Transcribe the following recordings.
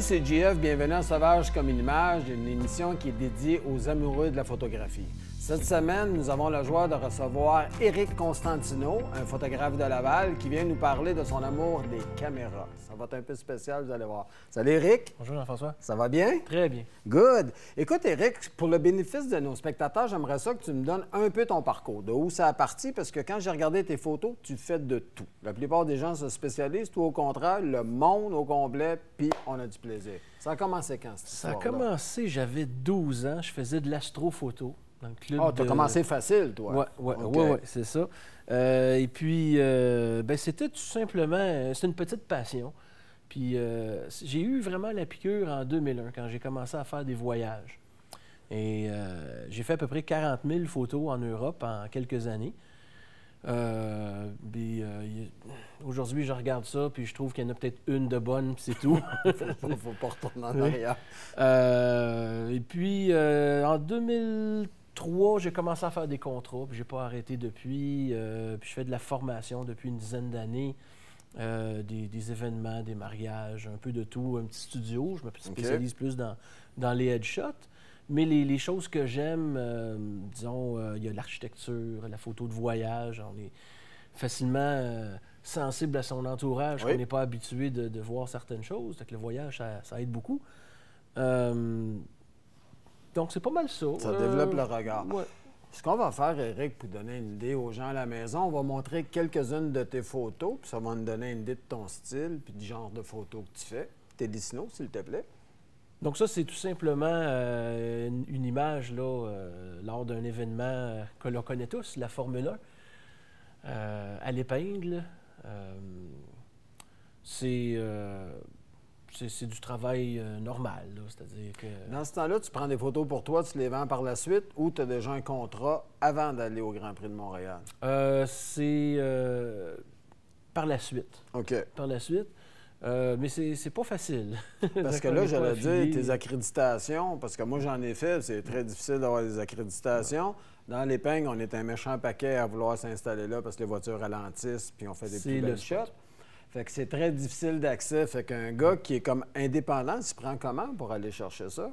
Salut, c'est JF, bienvenue à Sauvage comme une image, une émission qui est dédiée aux amoureux de la photographie. Cette semaine, nous avons la joie de recevoir Éric Constantino, un photographe de Laval, qui vient nous parler de son amour des caméras. Ça va être un peu spécial, vous allez voir. Salut Éric. Bonjour Jean-François. Ça va bien? Très bien. Good. Écoute Éric, pour le bénéfice de nos spectateurs, j'aimerais ça que tu me donnes un peu ton parcours, de où ça a parti, parce que quand j'ai regardé tes photos, tu fais de tout. La plupart des gens se spécialisent, toi au contraire, le monde au complet, puis on a du plaisir. Ça a commencé quand, cette Ça a histoire-là? commencé, j'avais 12 ans, je faisais de l'astrophoto dans le club. Ah, t'as commencé facile, toi. Oui, OK. c'est ça. Et puis, c'était tout simplement, c'est une petite passion. Puis, j'ai eu vraiment la piqûre en 2001, quand j'ai commencé à faire des voyages. Et j'ai fait à peu près 40 000 photos en Europe en quelques années. Aujourd'hui, je regarde ça, puis je trouve qu'il y en a peut-être une de bonne, puis c'est tout. Faut pas retourner en arrière. Et puis, en 2003, j'ai commencé à faire des contrats, puis j'ai pas arrêté depuis. Puis je fais de la formation depuis une dizaine d'années, des événements, des mariages, un peu de tout, un petit studio. Je me spécialise plus dans les headshots. Mais les choses que j'aime, disons, il y a l'architecture, la photo de voyage. On est facilement sensible à son entourage, Oui. on n'est pas habitué de voir certaines choses. Donc le voyage, ça aide beaucoup. Donc c'est pas mal ça. Ça développe le regard. Ouais. Ce qu'on va faire, Éric, pour donner une idée aux gens à la maison, on va montrer quelques-unes de une photos, puis ça va nous donner une idée de ton style, puis du genre de photos que tu fais. Tes dessins, s'il te plaît. Donc ça, c'est tout simplement une image là, lors d'un événement que l'on connaît tous, la Formule 1, à l'épingle. C'est du travail normal, là, c'est-à-dire que... Dans ce temps-là, tu prends des photos pour toi, tu les vends par la suite, ou tu as déjà un contrat avant d'aller au Grand Prix de Montréal? C'est par la suite. OK. Par la suite. Mais c'est pas facile. Parce que là, j'allais dire tes accréditations, parce que moi, j'en ai fait, c'est très difficile d'avoir des accréditations. Dans l'épingle, on est un méchant paquet à vouloir s'installer là parce que les voitures ralentissent, puis on fait des C'est plus le belles spot. shots. Fait que c'est très difficile d'accès. Fait qu'un gars qui est comme indépendant, il se prend comment pour aller chercher ça?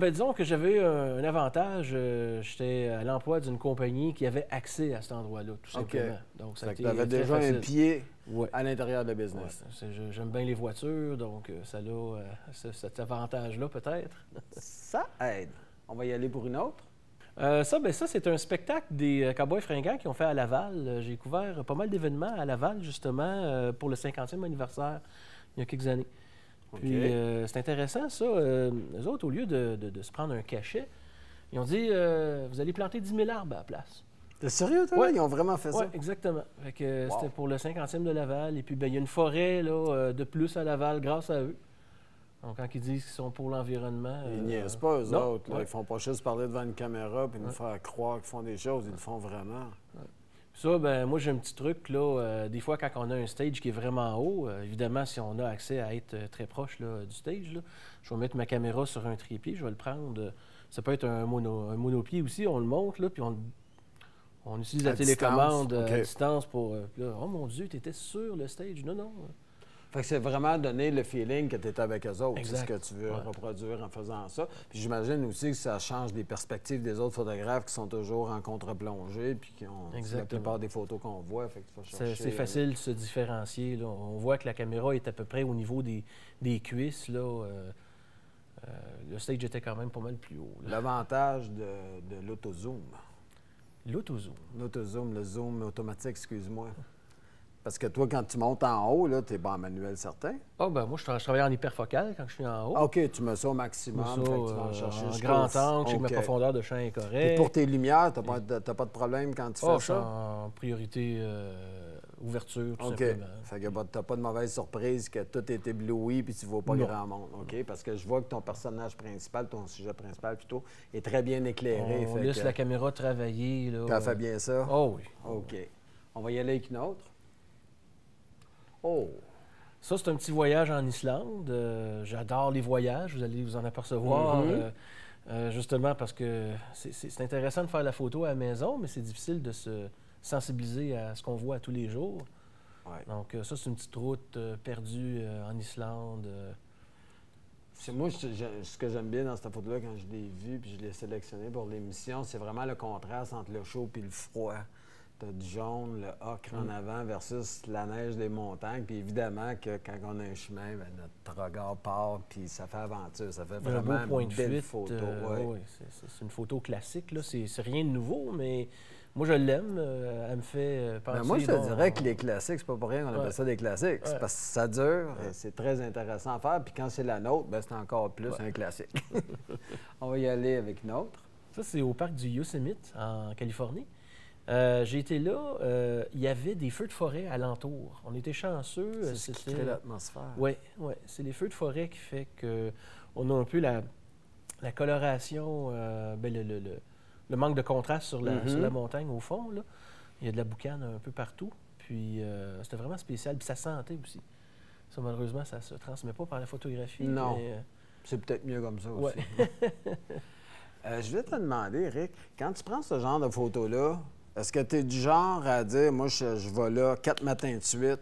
Disons que j'avais un avantage. J'étais à l'emploi d'une compagnie qui avait accès à cet endroit-là, tout simplement. Donc, ça a Fait que été tu avais très déjà un facile. pied Ouais. à l'intérieur de business. Ouais. J'aime bien les voitures, donc ça a cet avantage-là, peut-être. Ça aide. On va y aller pour une autre. Ça, c'est un spectacle des Cowboys fringants qui ont fait à Laval. J'ai couvert pas mal d'événements à Laval, justement, pour le 50e anniversaire, il y a quelques années. OK. Puis, c'est intéressant, ça. Eux autres, au lieu de se prendre un cachet, ils ont dit vous allez planter 10 000 arbres à la place. T'es sérieux, toi? Ouais. Ils ont vraiment fait Oui, ça? exactement. Fait que Wow. c'était pour le 50e de Laval. Et puis, il y a une forêt là, de plus à Laval grâce à eux. Donc, quand ils disent qu'ils sont pour l'environnement... Ils niaisent pas, eux non, autres. Là. ouais. Ils font pas juste parler devant une caméra puis nous faire croire qu'ils font des choses. Ils le font vraiment. Ça, moi, j'ai un petit truc, là. Des fois, quand on a un stage qui est vraiment haut, évidemment, si on a accès à être très proche là, du stage, là, je vais mettre ma caméra sur un trépied, je vais le prendre. Ça peut être un monopied aussi, on le monte, là, puis on utilise À la télécommande distance, OK. à distance pour... puis là, oh mon Dieu, tu étais sur le stage. Non, non. Fait que c'est vraiment donner le feeling que tu es avec eux autres. C'est ce Exact. que tu veux Ouais. reproduire en faisant ça. Puis j'imagine aussi que ça change des perspectives des autres photographes qui sont toujours en contre-plongée puis qui ont la Exactement. plupart des photos qu'on voit. Fait que tu vas chercher... C'est facile de se différencier. Là. On voit que la caméra est à peu près au niveau des cuisses. Là. Le stage était quand même pas mal plus haut. là. L'avantage de l'autozoom. L'autozoom. L'autozoom, le zoom automatique, excuse-moi. Parce que toi, quand tu montes en haut, là, tu n'es pas en manuel certain. Ah, moi, je travaille en hyperfocal quand je suis en haut. Ah, OK, tu mets ça au maximum. Ça, fait que tu vas en chercher en jusqu'au- grand angle, je sais que ma OK. profondeur de champ est Puis correcte. pour tes lumières, tu n'as pas de problème quand tu Ah, fais je suis ça? en priorité ouverture, tout OK. simplement. Fait que tu n'as pas de mauvaise surprise que tout est ébloui puis tu ne vois pas Non. grand monde. OK? Parce que je vois que ton personnage principal, ton sujet principal plutôt, est très bien éclairé. On fait laisse que- la caméra travailler. Là. Puis elle fait bien ça? Oh oui. OK. On va y aller avec une autre. Oh! Ça, c'est un petit voyage en Islande. J'adore les voyages, vous allez vous en apercevoir. Justement parce que c'est intéressant de faire la photo à la maison, mais c'est difficile de se sensibiliser à ce qu'on voit tous les jours. Ouais. Donc ça, c'est une petite route perdue en Islande. Moi, ce que j'aime bien dans cette photo-là, quand je l'ai vue puis je l'ai sélectionnée pour l'émission, c'est vraiment le contraste entre le chaud et le froid. Tu as du jaune, le ocre en avant versus la neige des montagnes. Puis évidemment que quand on a un chemin, bien, notre regard part puis ça fait aventure. Ça fait vraiment un beau point une de belle fuite. photo. Oui, c'est une photo classique. C'est rien de nouveau, mais moi, je l'aime. Elle me fait penser... Moi, je te dirais que les classiques, c'est pas pour rien qu'on appelle ça des classiques. C'est Ouais. parce que ça dure, c'est très intéressant à faire. Puis quand c'est la nôtre, ben, c'est encore plus un classique. On va y aller avec une autre. Ça, c'est au parc du Yosemite, en Californie. J'ai été là, il y avait des feux de forêt alentour. On était chanceux. C'est ce qui crée l'atmosphère. Oui, c'est les feux de forêt qui fait qu'on a un peu la coloration, le manque de contraste sur la montagne au fond. Là. Il y a de la boucane un peu partout. Puis c'était vraiment spécial. Puis ça sentait aussi. Ça, malheureusement, ça ne se transmet pas par la photographie. Non. Mais, c'est peut-être mieux comme ça aussi. Ouais. Je vais te demander, Eric, quand tu prends ce genre de photos-là, est-ce que tu es du genre à dire, moi, je vais là 4 matins de suite,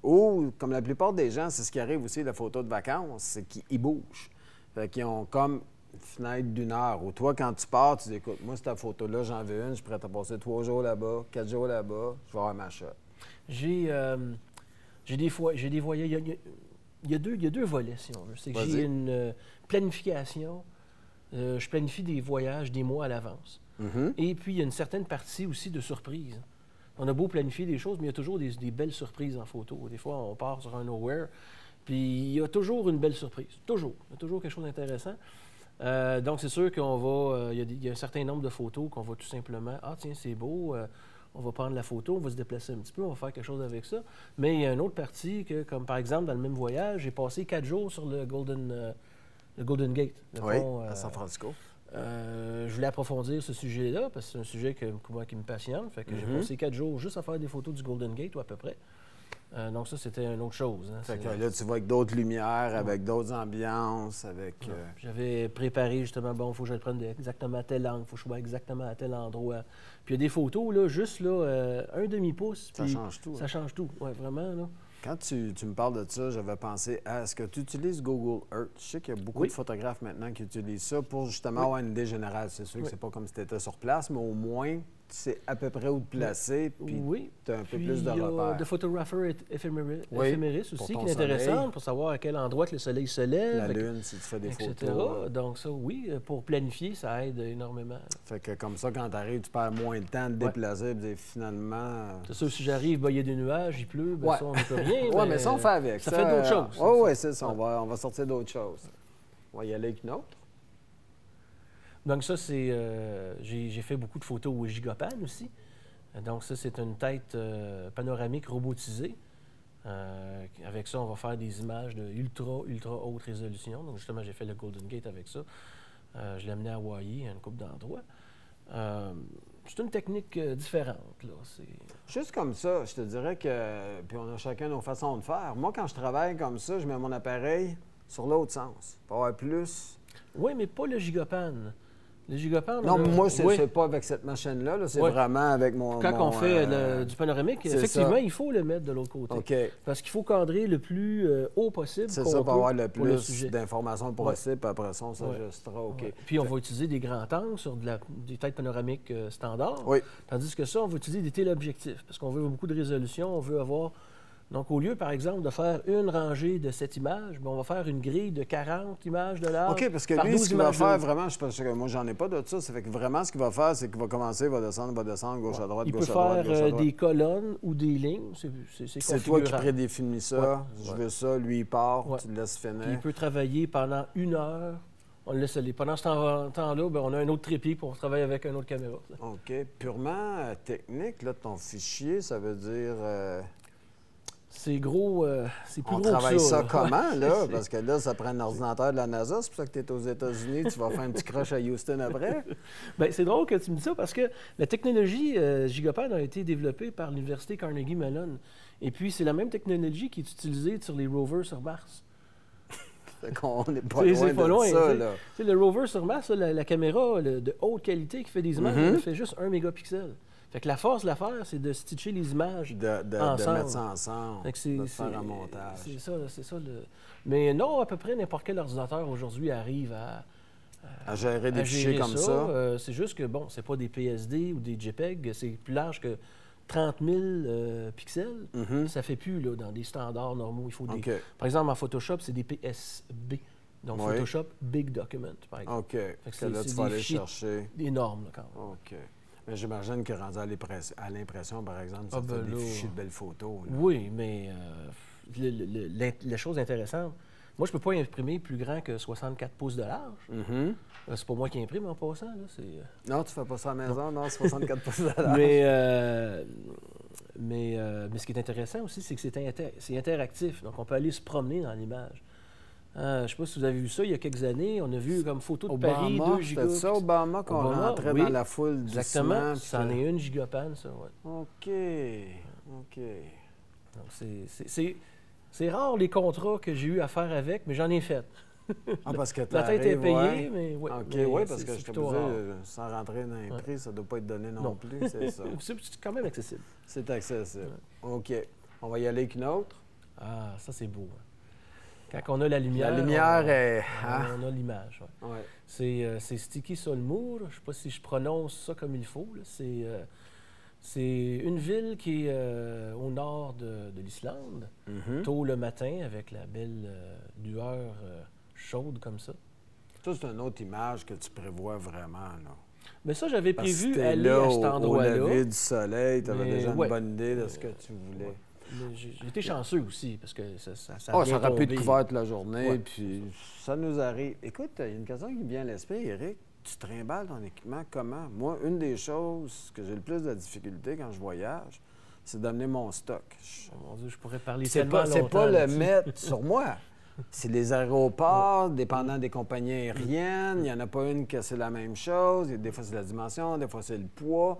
ou, comme la plupart des gens, c'est ce qui arrive aussi, la photo de vacances, c'est qu'ils bougent. Fait qu'ils ont comme une fenêtre d'1 heure. Ou toi, quand tu pars, tu dis, écoute, moi, cette photo-là, j'en veux une, je suis prêt à passer 3 jours là-bas, 4 jours là-bas, je vais avoir ma shot. J'ai des voyages. Il y a deux volets, si on veut. C'est que j'ai une planification. Je planifie des voyages des mois à l'avance. Et puis, il y a une certaine partie aussi de surprise. On a beau planifier des choses, mais il y a toujours des belles surprises en photo. Des fois, on part sur un nowhere, puis il y a toujours une belle surprise. Toujours. Il y a toujours quelque chose d'intéressant. Donc, c'est sûr qu'on va... il y a un certain nombre de photos qu'on va tout simplement... Ah, tiens, c'est beau, on va prendre la photo, on va se déplacer un petit peu, on va faire quelque chose avec ça. Mais il y a une autre partie que, comme par exemple, dans le même voyage, j'ai passé 4 jours sur le Golden Gate. À San Francisco. Je voulais approfondir ce sujet-là, parce que c'est un sujet qui me passionne. Fait que j'ai passé 4 jours juste à faire des photos du Golden Gate, ou à peu près. Donc ça, c'était une autre chose. Hein. Fait que là, tu vas avec d'autres lumières, avec d'autres ambiances, avec... J'avais préparé, justement, bon, il faut que je le prenne exactement à tel angle, il faut que je sois exactement à tel endroit. Puis il y a des photos, là, juste là, un demi-pouce. Ça change tout. Ça change tout, oui, vraiment, là. Quand tu me parles de ça, j'avais pensé à est-ce que tu utilises Google Earth? Je sais qu'il y a beaucoup de photographes maintenant qui utilisent ça pour justement avoir une idée générale. C'est sûr que c'est pas comme si tu étais sur place, mais au moins, tu sais à peu près où te placer, puis tu as un peu plus de repères. Il y a de Photographer Ephemeris aussi, qui est intéressant pour savoir à quel endroit que le soleil se lève. La lune, si tu fais des photos. Donc ça, oui, pour planifier, ça aide énormément. Fait que comme ça, quand tu arrives, tu perds moins de temps de déplacer, puis finalement... C'est sûr, si j'arrive, il y a des nuages, il pleut, ça, on ne peut rien. Oui, mais ça, on fait avec. Ça fait d'autres choses. Oui, c'est ça. On va sortir d'autres choses. On va y aller avec une autre. Donc ça, c'est... j'ai fait beaucoup de photos au Gigapan aussi. Donc ça, c'est une tête panoramique robotisée. Avec ça, on va faire des images de ultra haute résolution. Donc justement, j'ai fait le Golden Gate avec ça. Je l'ai amené à Hawaii, à une couple d'endroits. C'est une technique différente, là. Juste comme ça, je te dirais que... Puis on a chacun nos façons de faire. Moi, quand je travaille comme ça, je mets mon appareil sur l'autre sens. Pour avoir plus... Oui, mais pas le Gigapan. Le Gigapan... Non, moi, c'est pas avec cette machine-là. -là, c'est vraiment avec mon... Quand on fait du panoramique, effectivement, il faut le mettre de l'autre côté. OK. Parce qu'il faut cadrer le plus haut possible. C'est ça, pour avoir le plus d'informations possible. Puis après ça, on s'ajustera. OK. Puis on va utiliser des grands angles sur des têtes panoramiques standards. Oui. Tandis que ça, on va utiliser des téléobjectifs. Parce qu'on veut beaucoup de résolution. On veut avoir... Donc, au lieu, par exemple, de faire une rangée de 7 images, on va faire une grille de 40 images de large. OK, parce que lui, ce qu'il va faire vraiment, je pense que moi, j'en ai pas de ça. Ça fait que vraiment, ce qu'il va faire, c'est qu'il va commencer, il va descendre, gauche à droite, gauche à droite. Il peut faire des colonnes ou des lignes. C'est toi qui prédéfinis ça. Je veux ça, lui, il part, tu le laisses finir. Puis il peut travailler pendant 1 heure. On le laisse aller. Pendant ce temps-là, on a un autre trépied pour travailler avec une autre caméra. OK. Purement technique, là, ton fichier, ça veut dire... C'est gros, c'est plus gros que ça. On travaille ça comment, là? Parce que là, ça prend un ordinateur de la NASA. C'est pour ça que tu es aux États-Unis. Tu vas faire un petit crush à Houston après. Bien, c'est drôle que tu me dis ça parce que la technologie Gigapan a été développée par l'Université Carnegie Mellon. Et puis, c'est la même technologie qui est utilisée sur les rovers sur Mars. On n'est pas loin de ça, là. Le rover sur Mars, la caméra de haute qualité qui fait des images, elle fait juste 1 mégapixel. Fait que la force de l'affaire, c'est de stitcher les images de ensemble. mettre ça ensemble, Fait que de faire un montage. C'est ça. Mais non, à peu près n'importe quel ordinateur aujourd'hui arrive À gérer des fichiers gérer comme ça. C'est juste que, bon, c'est pas des PSD ou des JPEG, c'est plus large que 30 000 pixels. Ça fait plus là, dans des standards normaux. Il faut des... OK. Par exemple, en Photoshop, c'est des PSB. Donc, Oui. Photoshop Big Document, par exemple. OK. Fait que là, tu c'est vas des aller fichiers chercher. énormes, là, quand même. OK. Mais j'imagine que rendu à l'impression, par exemple, ça fait des fichiers de belles photos. Là. Oui, mais la chose intéressante, moi, je peux pas imprimer plus grand que 64 pouces de large. C'est pas moi qui imprime en passant. Là, Non, tu fais pas ça à la maison, non, 64 pouces de large. mais ce qui est intéressant aussi, c'est que c'est interactif. Donc, on peut aller se promener dans l'image. Je ne sais pas si vous avez vu ça il y a quelques années. On a vu comme photo de Paris, 2 gigas. C'était ça, Obama, qu'on rentrait dans la foule doucement. Exactement. C'en est 1 gigapan, ça, oui. OK. Donc, c'est rare les contrats que j'ai eu à faire avec, mais j'en ai fait. Parce que la tête est payée, mais oui. OK, mais oui, parce que je te plutôt disais, rare. sans rentrer dans les prix, ça ne doit pas être donné non plus, c'est ça. C'est quand même accessible. C'est accessible. OK. On va y aller avec une autre. Ah, ça, c'est beau. Hein. Quand on a la lumière, on a l'image. Ouais. Ouais. C'est Sticky Solmur. Je ne sais pas si je prononce ça comme il faut. C'est une ville qui est au nord de l'Islande, tôt le matin, avec la belle lueur chaude comme ça. Ça, c'est une autre image que tu prévois vraiment, là. Mais ça, j'avais Parce prévu que aller là, à cet endroit-là. au lever du soleil, tu avais Mais déjà une ouais. bonne idée de ce que tu voulais. Ouais. J'ai été chanceux aussi, parce que ça Ça aurait pu tombé. être couvert toute la journée, Ouais. puis ça nous arrive. Écoute, il y a une question qui me vient à l'esprit, Éric. Tu trimbales ton équipement comment? Moi, une des choses que j'ai le plus de difficulté quand je voyage, c'est d'amener mon stock. Oh mon Dieu, je pourrais parler C'est tellement longtemps. pas le là-dessus. mettre sur moi. C'est les aéroports, dépendant des compagnies aériennes. Il n'y en a pas une que c'est la même chose. Des fois, c'est la dimension, des fois, c'est le poids.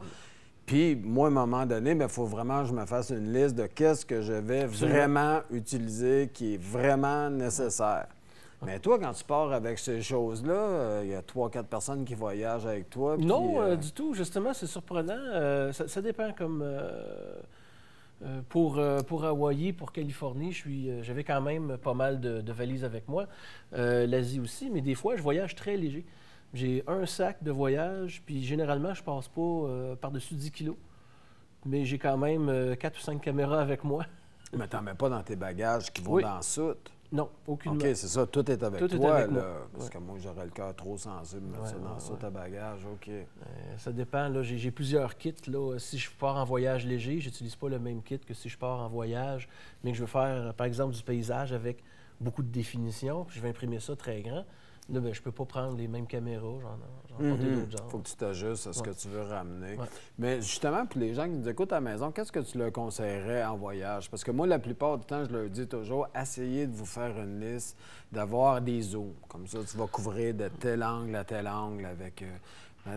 Puis, moi, à un moment donné, il faut vraiment que je me fasse une liste de qu'est-ce que je vais vraiment utiliser qui est vraiment nécessaire. Mais toi, quand tu pars avec ces choses-là, il y a 3-4 personnes qui voyagent avec toi. Non, du tout. Justement, c'est surprenant. Ça dépend comme... pour Hawaï, pour Californie, j'avais quand même pas mal de valises avec moi. L'Asie aussi, mais des fois, je voyage très léger. J'ai un sac de voyage, puis généralement, je passe pas par-dessus 10 kilos. Mais j'ai quand même 4 ou 5 caméras avec moi. Mais t'en mets pas dans tes bagages qui vont dans la soute. Non, aucunement. OK, c'est ça. Tout est avec Tout est toi, avec là. moi. Parce que moi, j'aurais le cœur trop sensible de mettre ça dans la soute à bagages. OK. Ça dépend. Là, j'ai plusieurs kits. Là. Si je pars en voyage léger, j'utilise pas le même kit que si je pars en voyage, mais que je veux faire, par exemple, du paysage avec beaucoup de définition, puis je vais imprimer ça très grand. Là, je peux pas prendre les mêmes caméras, j'en ai d'autres genres. Il faut que tu t'ajustes à ce que tu veux ramener. Ouais. Mais justement, pour les gens qui nous écoutent à la maison, qu'est-ce que tu leur conseillerais en voyage? Parce que moi, la plupart du temps, je leur dis toujours, essayez de vous faire une liste, d'avoir des zooms. Comme ça, tu vas couvrir de tel angle à tel angle avec...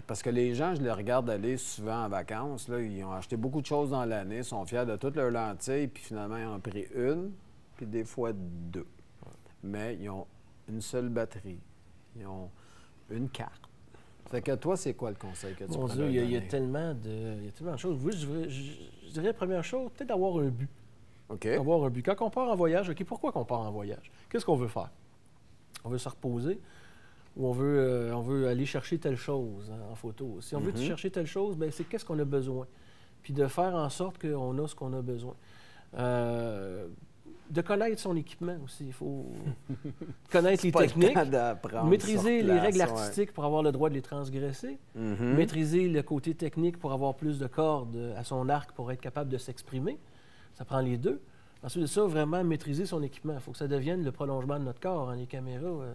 parce que les gens, je les regarde aller souvent en vacances. Là, ils ont acheté beaucoup de choses dans l'année, sont fiers de toutes leurs lentilles, puis finalement, ils en ont pris une, puis des fois deux. Mais ils ont une seule batterie. Ils ont une carte. Fait que toi, c'est quoi le conseil que tu Mon Dieu, il y a tellement de choses. Oui, je dirais, première chose, peut-être avoir un but. OK. Avoir un but. Quand on part en voyage, OK, pourquoi qu'on part en voyage? Qu'est-ce qu'on veut faire? On veut se reposer ou on veut aller chercher telle chose en photo? Si on veut chercher telle chose, bien, c'est qu'est-ce qu'on a besoin? Puis de faire en sorte qu'on a ce qu'on a besoin. De connaître son équipement aussi. Il faut connaître les techniques, maîtriser les règles artistiques pour avoir le droit de les transgresser, maîtriser le côté technique pour avoir plus de cordes à son arc pour être capable de s'exprimer. Ça prend les deux. Ensuite de ça, vraiment maîtriser son équipement. Il faut que ça devienne le prolongement de notre corps. Hein, les caméras,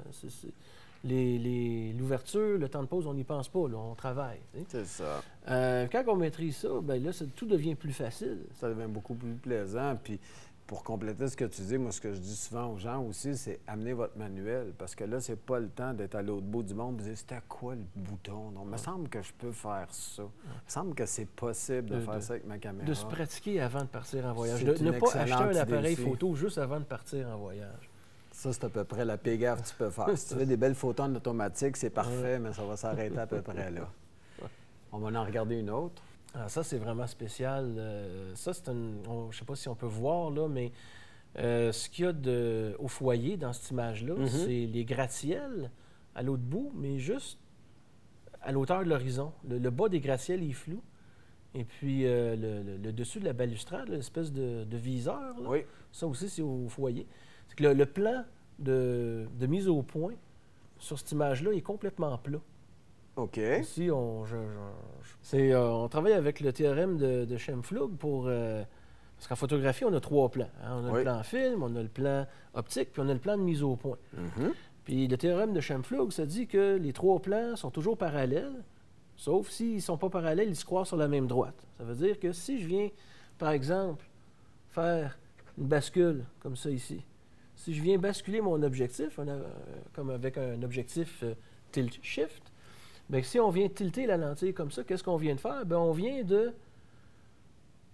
l'ouverture, le temps de pause, on n'y pense pas. Là, on travaille. C'est ça. Quand on maîtrise ça, bien là, tout devient plus facile. Ça devient beaucoup plus plaisant. Puis pour compléter ce que tu dis, moi, ce que je dis souvent aux gens aussi, c'est amener votre manuel. Parce que là, c'est pas le temps d'être à l'autre bout du monde et de dire c'était quoi le bouton. Donc, il me semble que je peux faire ça. Il me semble que c'est possible de faire ça avec ma caméra. De se pratiquer avant de partir en voyage. C'est Ne une pas acheter excellente un idée appareil aussi. photo juste avant de partir en voyage. Ça, c'est à peu près la pire gaffe que tu peux faire. Si tu veux des belles photos en automatique, c'est parfait, mais ça va s'arrêter à peu près là. On va en regarder une autre. Ah, ça, c'est vraiment spécial. Ça, c'est je ne sais pas si on peut voir, là, mais ce qu'il y a au foyer dans cette image-là, c'est les gratte-ciels à l'autre bout, mais juste à l'auteur de l'horizon. Le bas des gratte-ciels est flou. Et puis, le dessus de la balustrade, l'espèce de viseur, là, ça aussi, c'est au foyer. C'est que le plan de mise au point sur cette image-là est complètement plat. OK. Ici, on travaille avec le théorème de Scheimpflug pour... parce qu'en photographie, on a 3 plans. Hein. On a le plan film, on a le plan optique, puis on a le plan de mise au point. Puis le théorème de Scheimpflug, ça dit que les 3 plans sont toujours parallèles, sauf s'ils ne sont pas parallèles, ils se croisent sur la même droite. Ça veut dire que si je viens, par exemple, faire une bascule, comme ça ici, si je viens basculer mon objectif, comme avec un objectif tilt-shift, bien, si on vient tilter la lentille comme ça, qu'est-ce qu'on vient de faire? Bien, on vient de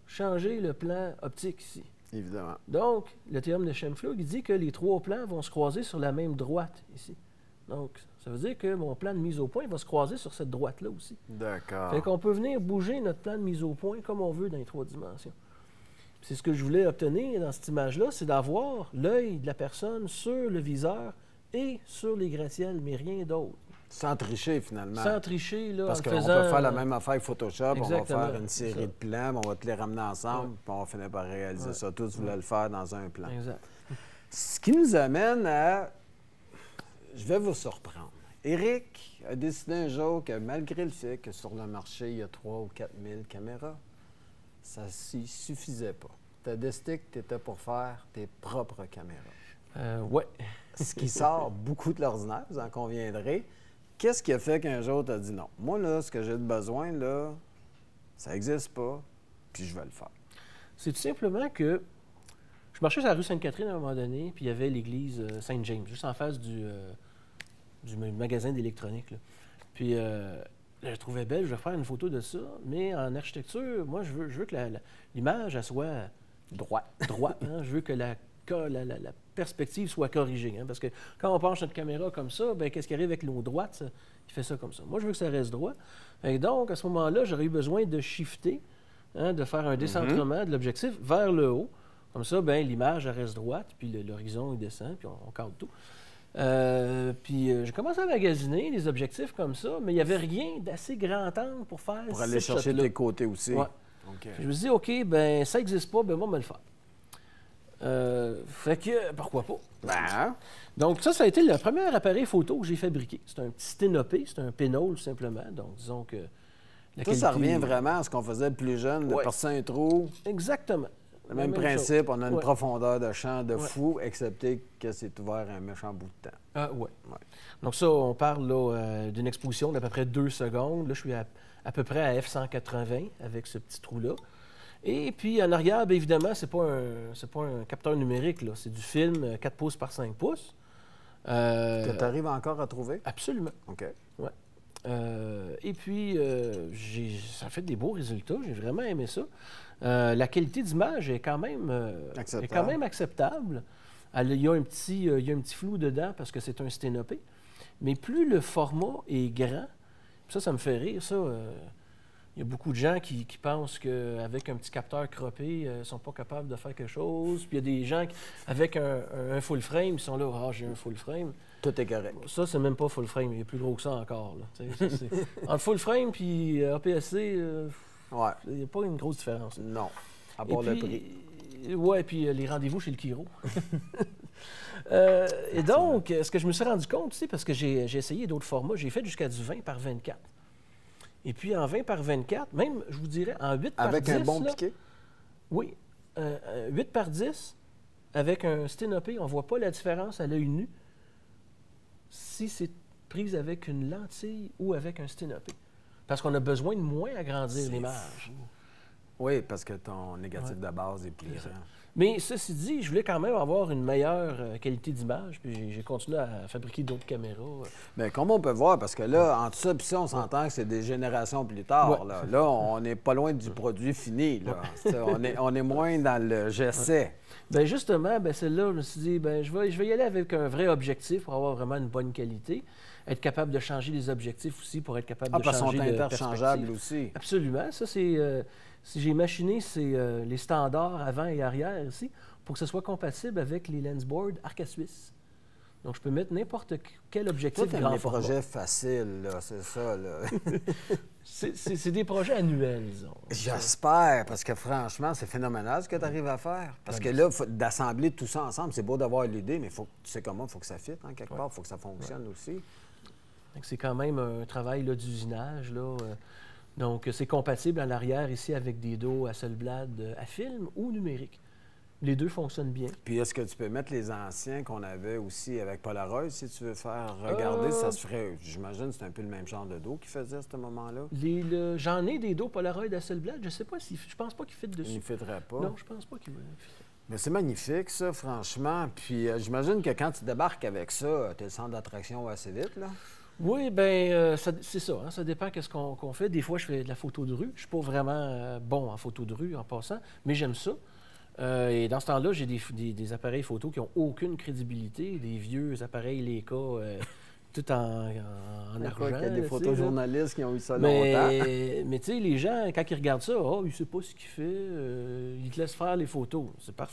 changer le plan optique ici. Évidemment. Donc, le théorème de Scheimpflug, il dit que les 3 plans vont se croiser sur la même droite ici. Donc, ça veut dire que mon plan de mise au point va se croiser sur cette droite-là aussi. D'accord. Fait qu'on peut venir bouger notre plan de mise au point comme on veut dans les 3 dimensions. C'est ce que je voulais obtenir dans cette image-là, c'est d'avoir l'œil de la personne sur le viseur et sur les gratte-ciels, mais rien d'autre. Sans tricher, finalement. Sans tricher, là, parce en qu'on faisant... peut faire la même affaire avec Photoshop, Exactement, on va faire une série de plans, puis on va te les ramener ensemble, puis on va finir par réaliser ça. Tous voulaient le faire dans un plan. Exact. Ce qui nous amène à... Je vais vous surprendre. Éric a décidé un jour que malgré le fait que sur le marché, il y a 3 ou 4 000 caméras, ça ne suffisait pas. Tu as décidé que tu étais pour faire tes propres caméras. Oui. Ce qui sort beaucoup de l'ordinaire, vous en conviendrez. Qu'est-ce qui a fait qu'un jour, tu as dit non? Moi, là, ce que j'ai de besoin, là, ça n'existe pas, puis je vais le faire. C'est tout simplement que je marchais sur la rue Sainte-Catherine à un moment donné, puis il y avait l'église Saint-James, juste en face du magasin d'électronique. Là. Puis je trouvais belle, je vais faire une photo de ça, mais en architecture, moi, je veux que l'image, elle soit droite. Hein? Je veux que la perspective soit corrigée. Hein? Parce que quand on penche notre caméra comme ça, bien, qu'est-ce qui arrive avec nos droites qui fait ça comme ça? Moi, je veux que ça reste droit. Et donc, à ce moment-là, j'aurais eu besoin de shifter, hein, de faire un décentrement de l'objectif vers le haut. Comme ça, bien, l'image elle reste droite, puis l'horizon il descend, puis on cadre tout. Puis j'ai commencé à magasiner des objectifs comme ça, mais il n'y avait rien d'assez grand angle pour faire pour aller chercher tes côtés aussi. Ouais. Okay. Je me suis dit, OK, ben ça n'existe pas, ben moi, je vais le faire. Fait que, pourquoi pas? Ben. Donc, ça a été le premier appareil photo que j'ai fabriqué. C'est un petit sténopé, c'est un pénol, tout simplement. Donc, disons que... Ça revient vraiment à ce qu'on faisait plus jeune, de percer un trou. Exactement. Le même principe, on a une profondeur de champ de fou, excepté que c'est ouvert un méchant bout de temps. Oui. Donc ça, on parle là, d'une exposition d'à peu près 2 secondes. Là, je suis à peu près à f180 avec ce petit trou-là. Et puis, en arrière, bien évidemment, c'est pas un capteur numérique, là. C'est du film 4 pouces par 5 pouces. Que tu arrives encore à trouver? Absolument. OK. Ouais. Et puis, ça a fait des beaux résultats. J'ai vraiment aimé ça. La qualité d'image est quand même acceptable. Il y a un petit flou dedans parce que c'est un sténopé. Mais plus le format est grand, ça me fait rire, ça. Il y a beaucoup de gens qui pensent qu'avec un petit capteur croppé, ils ne sont pas capables de faire quelque chose. Puis il y a des gens qui, avec un full frame, ils sont là, « Ah, j'ai un full frame ». Tout est correct. Ça, c'est même pas full frame. Il est plus gros que ça encore. Là. Entre full frame et APS-C, il n'y a pas une grosse différence. Non, à part le prix. Oui, et puis les rendez-vous chez le chiro. Et donc, ce que je me suis rendu compte, parce que j'ai essayé d'autres formats, j'ai fait jusqu'à du 20 par 24. Et puis en 20 par 24, même, je vous dirais, en 8 par 10... Avec un bon piqué? Oui. 8 par 10, avec un sténopé, on ne voit pas la différence à l'œil nu si c'est prise avec une lentille ou avec un sténopé. Parce qu'on a besoin de moins agrandir l'image. Oui, parce que ton négatif de base est plus grand. Mais ceci dit, je voulais quand même avoir une meilleure qualité d'image, puis j'ai continué à fabriquer d'autres caméras. Bien, comme on peut voir, parce que là, entre ça et ça, on s'entend que c'est des générations plus tard. Ouais. Là, on n'est pas loin du produit fini. Là. On est moins dans le j'essaie. Bien, justement, celle-là, je me suis dit, je vais y aller avec un vrai objectif pour avoir vraiment une bonne qualité. Être capable de changer les objectifs aussi pour être capable de parce changer qu'ils sont de interchangeables perspective. aussi. Absolument. Ça, c'est... si j'ai machiné les standards avant et arrière ici pour que ce soit compatible avec les lensboards Arca Suisse. Donc, je peux mettre n'importe quel objectif Toi, grand des format. projets faciles, là, c'est ça. Là. C'est des projets annuels, disons. J'espère, parce que franchement, c'est phénoménal ce que tu arrives à faire. Parce que là, d'assembler tout ça ensemble, c'est beau d'avoir l'idée, mais faut, tu sais comment, il faut que ça fitte, hein, quelque part, il faut que ça fonctionne aussi. C'est quand même un travail d'usinage, là. Donc, c'est compatible à l'arrière ici avec des dos Hasselblad à film ou numérique. Les deux fonctionnent bien. Puis est-ce que tu peux mettre les anciens qu'on avait aussi avec Polaroid, si tu veux faire regarder, ça se ferait, j'imagine que c'est un peu le même genre de dos qu'ils faisaient à ce moment-là? J'en ai des dos Polaroid Hasselblad, je pense pas qu'ils fitent dessus. Il ne fitterait pas. Non, je pense pas qu'ils Mais c'est magnifique, ça, franchement. Puis j'imagine que quand tu débarques avec ça, tu es le centre d'attraction assez vite, là? Oui, c'est ça. Hein, ça dépend de ce qu'on fait. Des fois, je fais de la photo de rue. Je ne suis pas vraiment bon en photo de rue en passant, mais j'aime ça. Et dans ce temps-là, j'ai des appareils photo qui n'ont aucune crédibilité, des vieux appareils Leica, tout en argent. Il y a des photojournalistes qui ont eu ça longtemps. Mais tu sais, les gens, quand ils regardent ça, il ne sait pas ce qu'il fait, ils te laissent faire les photos.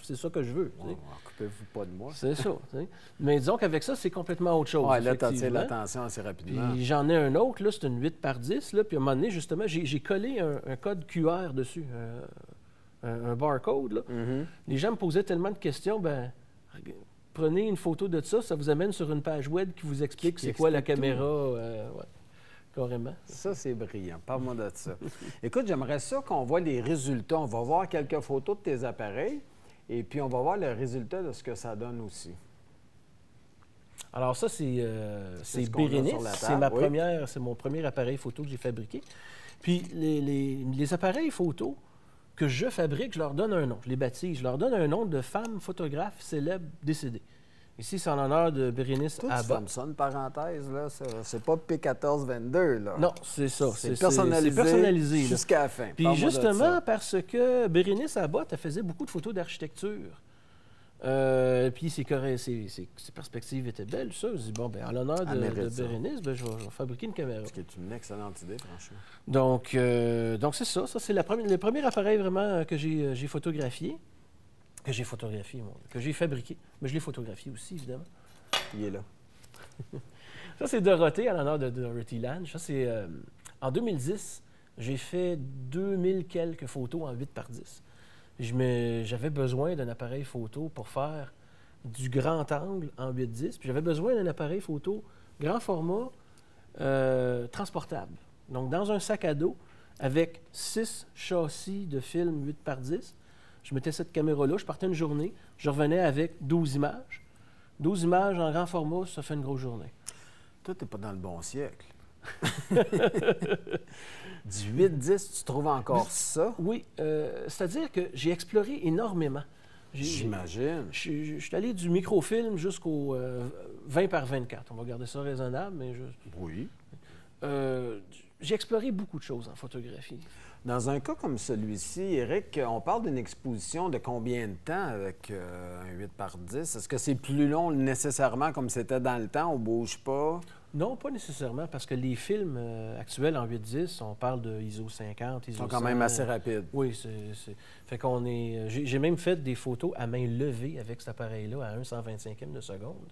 C'est ça que je veux. Occupez-vous pas de moi. C'est ça. T'sais. Mais disons qu'avec ça, c'est complètement autre chose. Oui, là, tu attires l'attention assez rapidement. Puis j'en ai un autre, là, c'est une 8 par 10. Là, puis à un moment donné, justement, j'ai collé un code QR dessus, un barcode. Là. Mm-hmm. Les gens me posaient tellement de questions, prenez une photo de ça, ça vous amène sur une page web qui vous explique c'est quoi la caméra. Carrément. Ça, c'est brillant. Parle-moi de ça. Écoute, j'aimerais ça qu'on voit les résultats. On va voir quelques photos de tes appareils et puis on va voir le résultat de ce que ça donne aussi. Alors ça, c'est Bérénice. C'est mon premier appareil photo que j'ai fabriqué. Puis les appareils photo que je fabrique, je leur donne un nom. Je les baptise. Je leur donne un nom de femme photographe célèbre décédée. Ici, c'est en l'honneur de Bérénice Abba. C'est comme ça, une parenthèse, là. C'est pas P1422, là. Non, c'est ça. C'est personnalisé jusqu'à la fin. Puis justement, parce que Bérénice Abba, elle faisait beaucoup de photos d'architecture. Puis ses perspectives étaient belles, ça. Je dis, en l'honneur de Bérénice, je vais fabriquer une caméra. Ce qui est une excellente idée, franchement. Donc c'est ça. Ça, c'est le premier appareil vraiment que j'ai photographié. Que j'ai fabriqué. Mais je l'ai photographié aussi, évidemment. Il est là. Ça, c'est Dorothée, à l'honneur de Dorothy Lange. Ça, c'est... en 2010, j'ai fait 2000 quelques photos en 8 par 10. J'avais besoin d'un appareil photo pour faire du grand angle en 8-10. Puis j'avais besoin d'un appareil photo grand format transportable. Donc, dans un sac à dos, avec 6 châssis de film 8 par 10, je mettais cette caméra-là, je partais une journée, je revenais avec 12 images. 12 images en grand format, ça fait une grosse journée. Toi, t'es pas dans le bon siècle. Du 8-10, tu trouves encore ça? Oui, c'est-à-dire que j'ai exploré énormément. J'imagine. Je suis allé du microfilm jusqu'au 20 par 24. On va garder ça raisonnable, mais Oui. J'ai exploré beaucoup de choses en photographie. Dans un cas comme celui-ci, Éric, on parle d'une exposition de combien de temps avec un 8 par 10? Est-ce que c'est plus long nécessairement comme c'était dans le temps? On ne bouge pas? Non, pas nécessairement, parce que les films actuels en 8-10, on parle de ISO 50, ISO 100. Ils sont quand même assez rapides. Oui, fait qu'on est... J'ai même fait des photos à main levée avec cet appareil-là à 1/125e de seconde.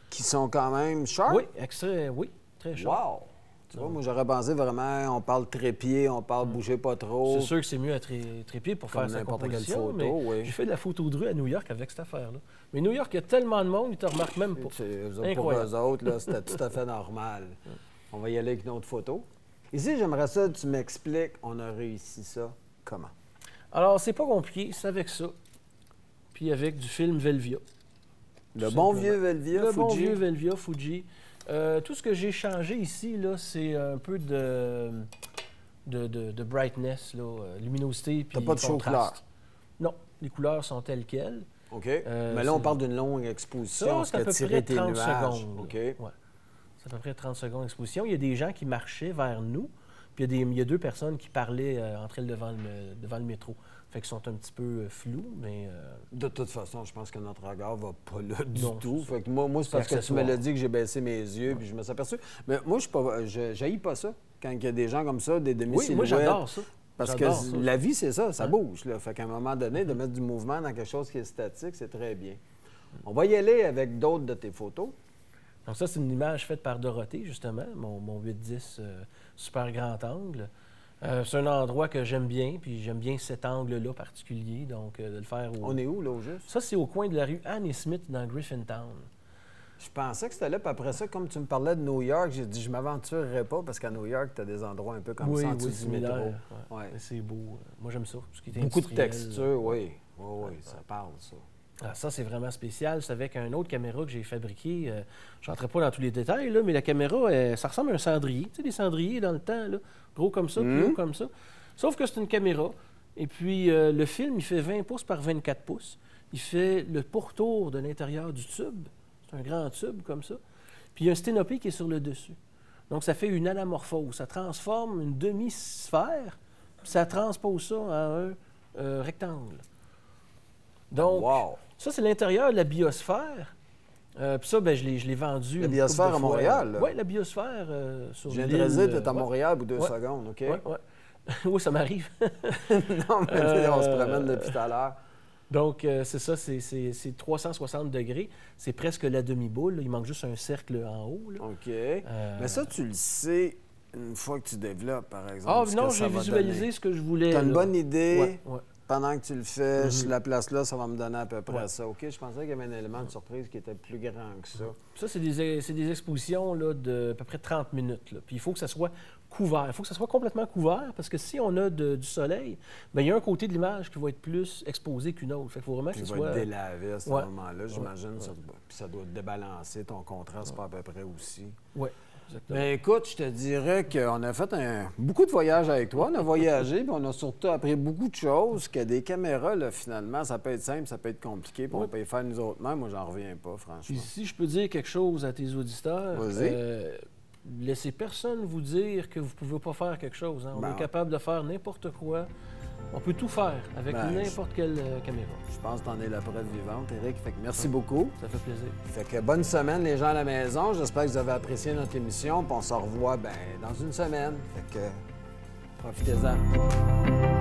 Qui sont quand même sharp? Oui, très sharp. Wow! Tu vois, moi, j'aurais pensé vraiment, on parle trépied, on parle bouger pas trop. C'est sûr que c'est mieux à trépied pour faire sa composition, mais j'ai fait de la photo de rue à New York avec cette affaire-là. Mais New York, il y a tellement de monde, ils ne te remarquent même pas. Pour eux autres, là, c'était tout à fait normal. On va y aller avec une autre photo. Ici, j'aimerais ça, tu m'expliques, on a réussi ça comment? Alors, c'est pas compliqué, c'est avec ça. Puis avec du film Velvia. Le bon vieux Velvia, Fuji. Le bon vieux Velvia, Fuji. Tout ce que j'ai changé ici, là, c'est un peu de brightness, là, luminosité puis t'as pas de show couleur? Non. Les couleurs sont telles quelles. OK. Mais là, on parle d'une longue exposition. Ça, c'est à peu près 30 secondes. OK. Ouais. C'est à peu près 30 secondes d'exposition. Il y a des gens qui marchaient vers nous, puis il y a 2 personnes qui parlaient entre elles devant le métro. Fait qu'ils sont un petit peu flous, mais... De toute façon, je pense que notre regard va pas là du Non, tout. c'est Fait que moi c'est parce que tu me accessoire. l'as dit que j'ai baissé mes yeux, puis je me suis aperçu. Mais moi, je j'haïs pas ça. Quand il y a des gens comme ça, des Oui, demi-silhouettes. moi, j'adore ça. Parce que J'adore ça. la vie, c'est ça, ça bouge. Là. Fait qu'à un moment donné, de mettre du mouvement dans quelque chose qui est statique, c'est très bien. On va y aller avec d'autres de tes photos. Donc ça, c'est une image faite par Dorothée, justement, mon 8-10 super grand angle. C'est un endroit que j'aime bien, puis j'aime bien cet angle-là particulier, donc de le faire au... On est où, là, au juste? Ça, c'est au coin de la rue Anne et Smith dans Griffintown. Je pensais que c'était là, puis après ça, comme tu me parlais de New York, j'ai dit je m'aventurerais pas, parce qu'à New York, tu as des endroits un peu comme ça en dessous du métro. Ouais. C'est beau. Moi, j'aime ça. Ce qui est Beaucoup de industriel. texture, oui. Oui, ça parle, ça. Alors ça, c'est vraiment spécial. C'est avec une autre caméra que j'ai fabriquée. Je n'entrerai pas dans tous les détails, là, mais la caméra, ça ressemble à un cendrier. Tu sais, les cendriers dans le temps, là, gros comme ça, plus haut comme ça. Sauf que c'est une caméra. Et puis, le film, il fait 20 pouces par 24 pouces. Il fait le pourtour de l'intérieur du tube. C'est un grand tube comme ça. Puis, il y a un sténopé qui est sur le dessus. Donc, ça fait une anamorphose. Ça transforme une demi-sphère, puis ça transpose ça en un rectangle. Donc, ça, c'est l'intérieur de la biosphère. Puis ça, ben, je l'ai vendu. La biosphère à Montréal, là? Oui, la biosphère sur l'île. Je viens de dire, tu es à Montréal pour 2 secondes, OK? Oui. Oui, ça m'arrive. Non, mais on se promène depuis tout à l'heure. Donc, c'est ça, c'est 360 degrés. C'est presque la demi-boule. Là. Il manque juste un cercle en haut. Là. OK. Mais ça, tu le sais une fois que tu développes, par exemple. Ah, non, j'ai visualisé ce que je voulais. Tu as une bonne idée. Ouais. Pendant que tu le fais, la place-là, ça va me donner à peu près ça. OK, je pensais qu'il y avait un élément de surprise qui était plus grand que ça. Ça, c'est des expositions là, de à peu près 30 minutes. Là. Puis il faut que ça soit couvert. Il faut que ça soit complètement couvert parce que si on a du soleil, bien, il y a un côté de l'image qui va être plus exposé qu'une autre. Fait qu'il faut vraiment que ça ça soit... soit... délavé à ce moment-là, j'imagine. Puis ça doit débalancer ton contraste pas à peu près aussi. Oui. Exactement. Mais écoute, je te dirais qu'on a fait beaucoup de voyages avec toi. On a voyagé, puis on a surtout appris beaucoup de choses. Que des caméras, là, finalement, ça peut être simple, ça peut être compliqué, puis on peut y faire nous autres mêmes. Moi, j'en reviens pas, franchement. Puis si je peux dire quelque chose à tes auditeurs, laissez personne vous dire que vous ne pouvez pas faire quelque chose. Hein. On est capable de faire n'importe quoi. On peut tout faire avec n'importe quelle caméra. Je pense que tu en es la preuve vivante, Éric. Fait que merci beaucoup. Ça fait plaisir. Fait que bonne semaine, les gens à la maison. J'espère que vous avez apprécié notre émission. Puis on se revoit dans une semaine. Fait que profitez-en.